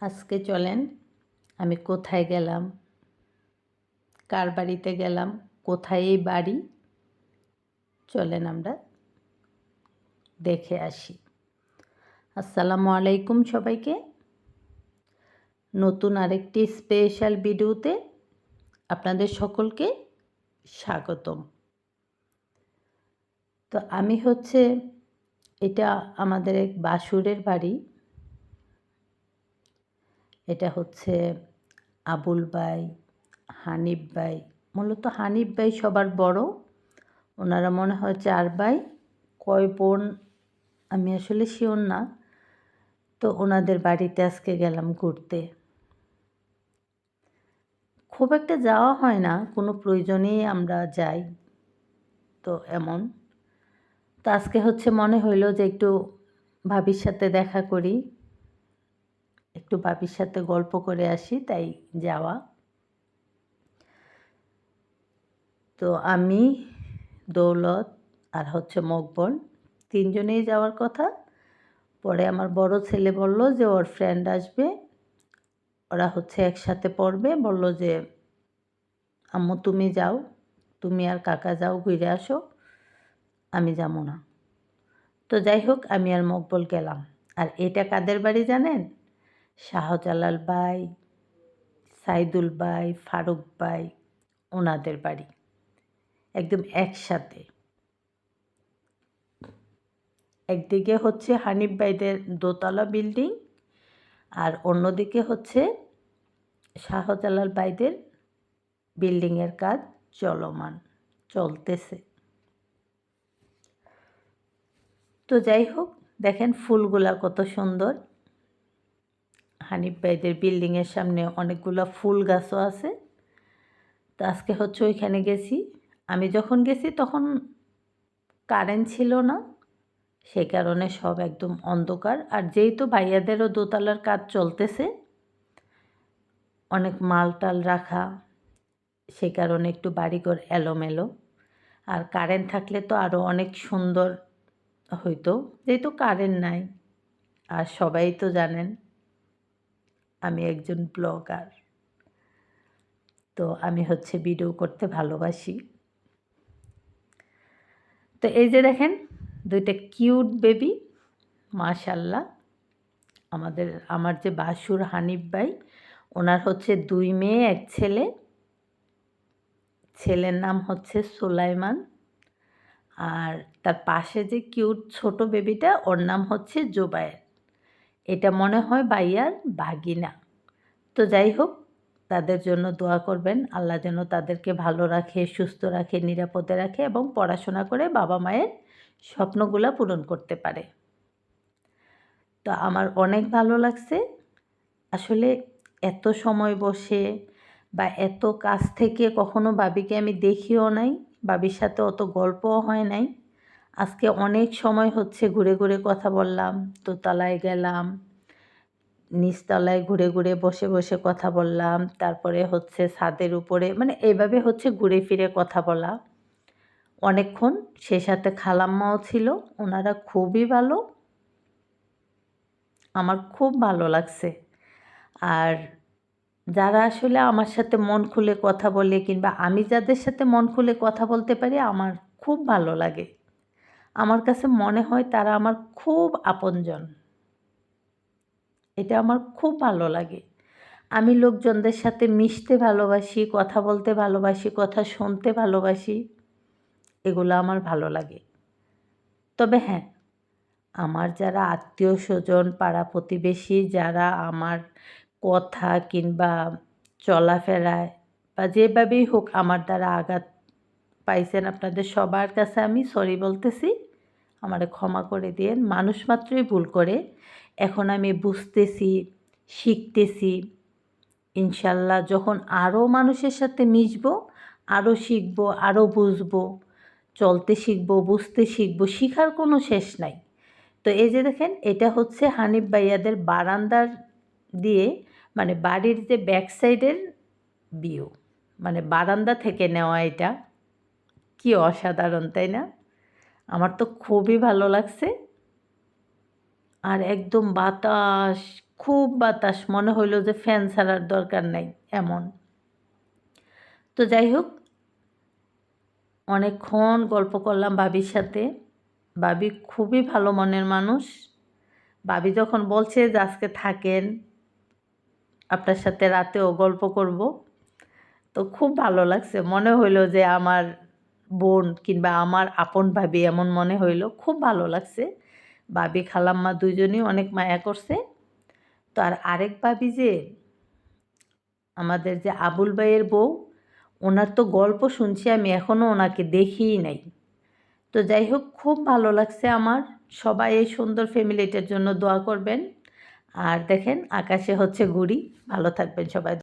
আজকে চলেন আমি কোথায় গেলাম, কার বাড়িতে গেলাম, কোথায় এই বাড়ি, চলেন আমরা দেখে আসি। আসসালামু আলাইকুম সবাইকে। নতুন আরেকটি স্পেশাল ভিডিওতে আপনাদের সকলকে স্বাগতম। তো আমি এটা আমাদের এক বাসুরের বাড়ি। এটা আবুল ভাই, হানিফ ভাই, মূলত হানিফ ভাই সবার বড়। ওনারা মনে হয় 4 ভাই, কয় বোন আমি আসলে শিওর না। তো ওনাদের বাড়িতে আজকে গেলাম ঘুরতে। খুব একটা যাওয়া হয় না, কোনো প্রয়োজনেই আমরা যাই। তো এমন তো আজকে মনে হইল যে একটু ভাবির সাথে দেখা করি, একটু ভাবির সাথে গল্প করে আসি, তাই যাওয়া। তো আমি, দৌলত আর মকবল 3 জনেই যাওয়ার কথা। পরে আমার বড় ছেলে বলল যে ওর ফ্রেন্ড আসবে, ওরা একসাথে পড়বে। বলল যে আম্মু তুমি যাও, তুমি আর কাকা যাও, ঘুরে আসো, আমি যাবো না। তো যাই হোক, আমি আর মকবল গেলাম। আর এটা কাদের বাড়ি জানেন? শাহজালাল ভাই, সাইদুল ভাই, ফারুক ভাই, ওনাদের বাড়ি একদম একসাথে। একদিকে হানিফ ভাইদের দোতলা বিল্ডিং, আর অন্যদিকে শাহজালাল ভাইদের বিল্ডিংয়ের কাজ চলতেছে। তো যাই হোক, দেখেন ফুলগুলা কত সুন্দর। হানিফ ভাইদের বিল্ডিংয়ের সামনে অনেকগুলো ফুল গাছও আছে। তো আজকে ওইখানে গেছি। আমি যখন গেছি তখন কারেন্ট ছিল না, সেই কারণে সব একদম অন্ধকার। আর যেহেতু ভাইয়াদেরও দোতলার কাজ চলতেছে, অনেক মাল টাল রাখা, সেই কারণে একটু বাড়িঘর এলোমেলো। আর কারেন্ট থাকলে তো আরও অনেক সুন্দর হইতো, যেহেতু কারেন্ট নাই। আর সবাই তো জানেন আমি একজন ব্লগার, তো আমি ভিডিও করতে ভালোবাসি। তো এই যে দেখেন 2টা কিউট বেবি, মাশাল্লাহ। আমার যে বাসুর হানিফ ভাই, ওনার 2 মেয়ে 1 ছেলে। ছেলের নাম সুলাইমান, আর তার পাশে যে কিউট ছোট বেবিটা, ওর নাম জুবায়ের। এটা মনে হয় ভাইয়ার ভাগিনা। তো যাই হোক, তাদের জন্য দোয়া করবেন, আল্লাহ যেন তাদেরকে ভালো রাখে, সুস্থ রাখে, নিরাপদে রাখে এবং পড়াশোনা করে বাবা মায়ের স্বপ্নগুলো পূরণ করতে পারে। তো আমার অনেক ভালো লাগছে আসলে। এত সময় বসে বা এত কাছ থেকে কখনো ভাবিকে আমি দেখিও নাই, ভাবির সাথে অত গল্পও হয় নাই। আজকে অনেক সময় ঘুরে ঘুরে কথা বললাম, দোতলায় গেলাম, নিচতলায় ঘুরে ঘুরে বসে বসে কথা বললাম, তারপরে ছাদের উপরে, মানে এইভাবে ঘুরে ফিরে কথা বলা অনেকক্ষণ। সে সাথে খালাম্মাও ছিল, ওনারা খুবই ভালো, আমার খুব ভালো লাগছে। আর যারা আসলে আমার সাথে মন খুলে কথা বলে, কিংবা আমি যাদের সাথে মন খুলে কথা বলতে পারি, আমার খুব ভালো লাগে। আমার কাছে মনে হয় তারা আমার খুব আপনজন। এটা আমার খুব ভালো লাগে। আমি লোকজনদের সাথে মিশতে ভালোবাসি, কথা বলতে ভালোবাসি, কথা শুনতে ভালোবাসি, এগুলো আমার ভালো লাগে। তবে হ্যাঁ, আমার যারা আত্মীয় স্বজন, পাড়া প্রতিবেশী, যারা আমার কথা কিংবা চলাফেরায় বা যেভাবেই হোক আমার দ্বারা আঘাত পাইছেন, আপনাদের সবার কাছে আমি সরি বলতেছি, আমারে ক্ষমা করে দিয়েন। মানুষ মাত্রই ভুল করে। এখন আমি বুঝতেছি, শিখতেছি। ইনশাল্লাহ যখন আরও মানুষের সাথে মিশবো, আরও শিখবো, আরও বুঝবো, চলতে শিখবো, বুঝতে শিখবো, শিখার কোনো শেষ নাই। তো এই যে দেখেন, এটা হানিফ ভাইয়াদের বারান্দার দিয়ে, মানে বাড়ির যে ব্যাক সাইডের ভিউ, মানে বারান্দা থেকে নেওয়া। এটা কি অসাধারণ, তাই না? আমার তো খুবই ভালো লাগছে। আর একদম বাতাস, খুব বাতাস, মনে হইল যে ফ্যান ছাড়ার দরকার নাই এমন। তো যাই হোক, অনেকক্ষণ গল্প করলাম ভাবির সাথে। ভাবি খুবই ভালো মনের মানুষ। ভাবি যখন বলছে যে আজকে থাকেন, আপনার সাথে রাতেও গল্প করব, তো খুব ভালো লাগছে। মনে হইল যে আমার বোন কিংবা আমার আপন ভাবি এমন মনে হইল। খুব ভালো লাগছে। ভাবি খালাম্মা দুইজনই অনেক মায়া করছে। তো আর আরেক ভাবি যে আমাদের যে আবুল ভাইয়ের বউ, ওনার তো গল্প শুনছি আমি, এখনও ওনাকে দেখিই নাই। তো যাই হোক, খুব ভালো লাগছে আমার। সবাই এই সুন্দর ফ্যামিলিটার জন্য দোয়া করবেন। আর দেখেন আকাশে হচ্ছে গুড়ি। ভালো থাকবেন সবাই।